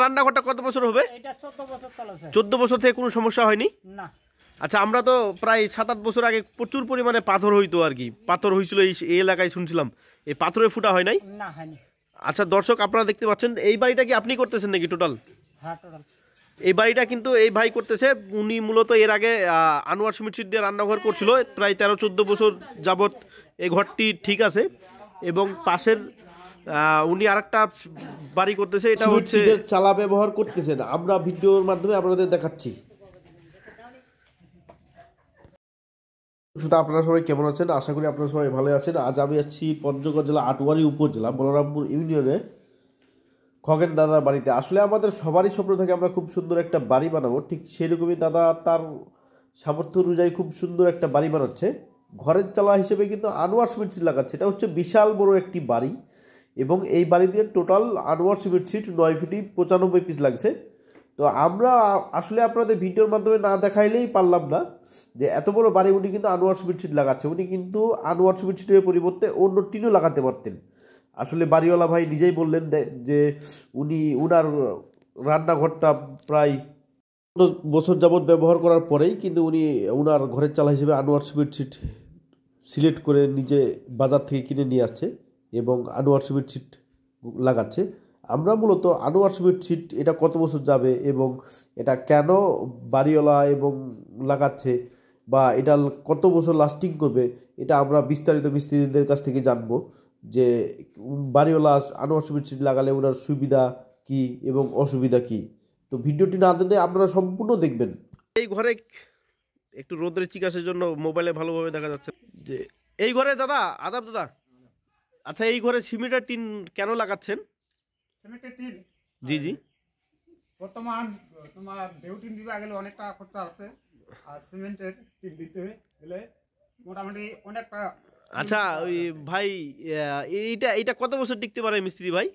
রান্নাঘরটা কত বছর হবে? এটা 14 বছর চলেছে। 14 বছর থেকে কোনো সমস্যা হয়নি? না। আচ্ছা, আমরা তো প্রায় 7-8 বছর আগে প্রচুর পরিমাণে পাথর হইতো আর কি, পাথর হয়েছিল এই এলাকায় শুনছিলাম, এই পাথরের ফুটা হয় নাই? না, হয়নি। আচ্ছা দর্শক, আপনারা দেখতে পাচ্ছেন এই বাড়িটা কি আপনি করতেছেন নাকি টোটাল? হ্যাঁ, টোটাল। এই বাড়িটা কিন্তু এই ভাই করতেছে। উনি মূলত এর আগে আনোয়ার সিমেন্ট শীট দিয়ে রান্নাঘর করছিল, প্রায় 13-14 বছর যাবত এই ঘরটি ঠিক আছে। এবং পাশের উনি আরেকটা বাড়ি করতেছে, এটা হচ্ছে চালা ব্যবহার করতেছেন, আমরা ভিডিওর মাধ্যমে আপনাদের দেখাচ্ছি। শুধু আপনারা সবাই কেমন আছেন? আশা করি আপনারা সবাই ভালো আছেন। আজ আমি আসছি পঞ্চগড় জেলা আটোয়ারি উপজেলা বলরামপুর ইউনিয়নে খগেন দাদার বাড়িতে। আসলে আমাদের সবারই স্বপ্ন থাকে আমরা খুব সুন্দর একটা বাড়ি বানাবো, ঠিক সেরকমই দাদা তার সামর্থ্য অনুযায়ী খুব সুন্দর একটা বাড়ি বানাচ্ছে। ঘরের চালা হিসেবে কিন্তু আনোয়ার সিমেন্ট শীট লাগাচ্ছে। এটা হচ্ছে বিশাল বড় একটি বাড়ি এবং এই বাড়ি দিয়ে total Anwar cement sheet 9 ফিটি 95 piece লাগছে। তো আমরা আসলে আপনাদের ভিডিওর মাধ্যমে না দেখাইলেই পারলাম না যে এত বড় বাড়ি উনি কিন্তু আনোয়ার সিমেন্ট শীট লাগাচ্ছে। উনি কিন্তু আনোয়ার সিমেন্ট শীটের পরিবর্তে অন্য টিনও লাগাতে পারতেন। আসলে বাড়িওয়ালা ভাই নিজেই বললেন যে উনি উনার রান্নাঘরটা প্রায় বছর যাবৎ ব্যবহার করার পরেই কিন্তু উনি উনার ঘরের চালা হিসেবে আনোয়ার সিমেন্ট শীট সিলেক্ট করে নিজে বাজার থেকে কিনে নিয়ে আসছে এবং আনোয়ার সিমেন্ট শীট লাগাচ্ছে। আমরা মূলত আনোয়ার সিমেন্ট শীট এটা কত বছর যাবে এবং এটা কেন বাড়িওয়ালা এবং লাগাচ্ছে বা এটা কত বছর লাস্টিং করবে, এটা আমরা বিস্তারিত মিস্ত্রিদের কাছ থেকে জানবো যে বাড়িওয়ালা আনোয়ার সিমেন্ট শীট লাগালে ওনার সুবিধা কি এবং অসুবিধা কি। তো ভিডিওটি না দিলে আপনারা সম্পূর্ণ দেখবেন। এই ঘরে একটু রোদের চিকাসের জন্য মোবাইলে ভালোভাবে দেখা যাচ্ছে যে এই ঘরে দাদা আদাব দাদা। আচ্ছা, এই ঘরে সিমেন্টের টিন কেন লাগাচ্ছেন? সিমেন্টের টিন, জি জি, বর্তমান তোমার টিন দিতে গেলে অনেক টাকা খরচা আছে, আর সিমেন্টের টিন দিতে গেলে মোটামুটি অনেকটা। আচ্ছা ওই ভাই, এইটা কত বছর টিকতে পারে মিস্ত্রি ভাই?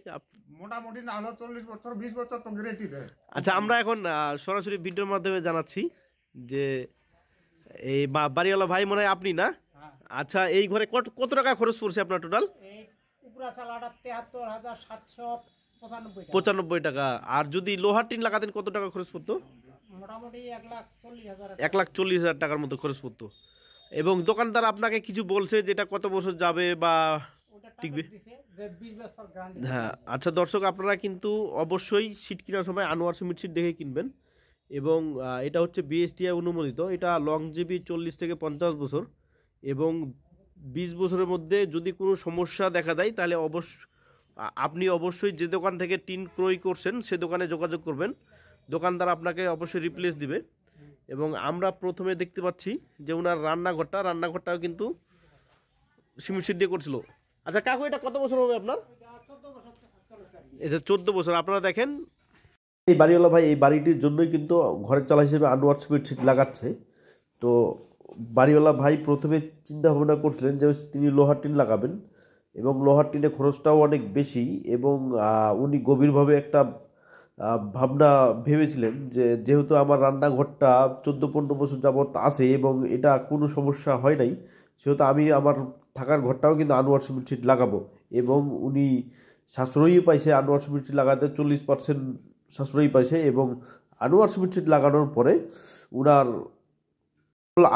মোটামুটি না হলো 40 বছর 20 বছর তো গ্যারান্টি দেয়। আচ্ছা, আমরা এখন সরাসরি ভিডিওর মাধ্যমে জানাচ্ছি যে এই বাড়িওয়ালা ভাই মনে হয় আপনি না? আচ্ছা, এই ঘরে কত টাকা খরচ পড়ছে আপনার টোটাল? এই উপরা চালাটা 73,795 95 টাকা। আর যদি লোহার টিন লাগাতেন কত টাকা খরচ পড়তো? মোটামুটি 1,40,000 1,40,000 টাকার মতো খরচ পড়তো। এবং দোকানদার আপনাকে কিছু বলছে যেটা কত বছর যাবে বা টিকবে? হ্যাঁ। আচ্ছা দর্শক, আপনারা কিন্তু অবশ্যই শীট কেনার সময় আনোয়ার সিমেন্ট শীট দেখে কিনবেন এবং এটা হচ্ছে বিএসটিআই অনুমোদিত। এটা লংজিভি 40 থেকে 50 বছর এবং 20 বছরের মধ্যে যদি কোনো সমস্যা দেখা দেয় তাহলে আপনি অবশ্যই যে দোকান থেকে টিন ক্রয় করছেন সে দোকানে যোগাযোগ করবেন, দোকানদার আপনাকে অবশ্যই রিপ্লেস দিবে। এবং আমরা প্রথমে দেখতে পাচ্ছি যে ওনার রান্নাঘরটাও কিন্তু সিমেন্ট শীট দিয়ে করছিল। আচ্ছা কাকু, এটা কত বছর হবে আপনার? এটা 14 বছর। আপনারা দেখেন এই বাড়িওয়ালা ভাই এই বাড়িটির জন্যই কিন্তু ঘরের চালা হিসেবে আনোয়ার সিমেন্ট শীট লাগাচ্ছে। তো বাড়িওয়ালা ভাই প্রথমে চিন্তা ভাবনা করছিলেন যে তিনি লোহার টিন লাগাবেন এবং লোহার টিনের খরচটাও অনেক বেশি এবং উনি গভীরভাবে একটা ভাবনা ভেবেছিলেন যে যেহেতু আমার রান্নাঘরটা 14-15 বছর যাবৎ আছে এবং এটা কোনো সমস্যা হয় নাই, সেহেতু আমি আমার থাকার ঘরটাও কিন্তু আনোয়ার সিমেন্ট শীট লাগাবো। এবং উনি সাশ্রয়ী পাইছে, আনোয়ার সিমেন্ট শীট লাগাতে 40% সাশ্রয়ী পাইছে এবং আনোয়ার সিমেন্ট শীট লাগানোর পরে উনার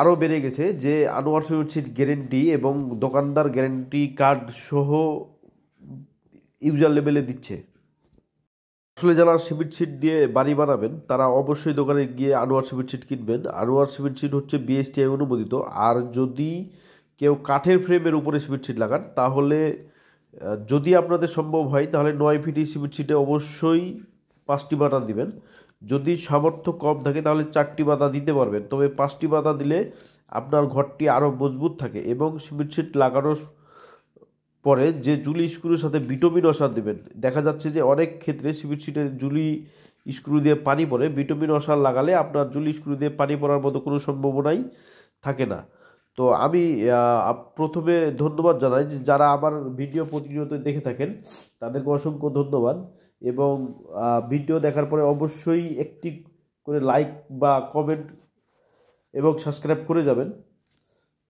আরও বেড়ে গেছে যে আনোয়ার সিমেন্ট শীট গ্যারেন্টি এবং দোকানদার গ্যারেন্টি কার্ড সহ ইউজার লেভেলে দিচ্ছে। আসলে যারা সিমেন্ট শীট দিয়ে বাড়ি বানাবেন তারা অবশ্যই দোকানে গিয়ে আনোয়ার সিমেন্ট শীট কিনবেন। আনোয়ার সিমেন্ট শীট হচ্ছে বিএসটিআই অনুমোদিত। আর যদি কেউ কাঠের ফ্রেমের উপরে সিমেন্ট শীট লাগান তাহলে যদি আপনাদের সম্ভব হয় তাহলে 9 ফিটি সিমেন্ট শীটে অবশ্যই 5টি বাতা দিবেন। যদি সামর্থ্য কম থাকে তাহলে 4টি বাতা দিতে পারবেন, তবে 5টি বাতা দিলে আপনার ঘরটি আরও মজবুত থাকে। এবং সিমেন্ট শীট লাগানোর পরে যে জুলি স্ক্রুর সাথে বিটুমিন অসার দেবেন। দেখা যাচ্ছে যে অনেক ক্ষেত্রে সিমেন্ট শীটের জুলি স্ক্রু দিয়ে পানি পড়ে, বিটুমিন অসার লাগালে আপনার জুলি স্ক্রু দিয়ে পানি পড়ার মতো কোনো সম্ভাবনাই থাকে না। তো আমি প্রথমে ধন্যবাদ জানাই যে যারা আমার ভিডিও প্রতিনিয়ত দেখে থাকেন তাদেরকে অসংখ্য ধন্যবাদ। এবং ভিডিও দেখার পরে অবশ্যই একটি করে লাইক বা কমেন্ট এবং সাবস্ক্রাইব করে যাবেন।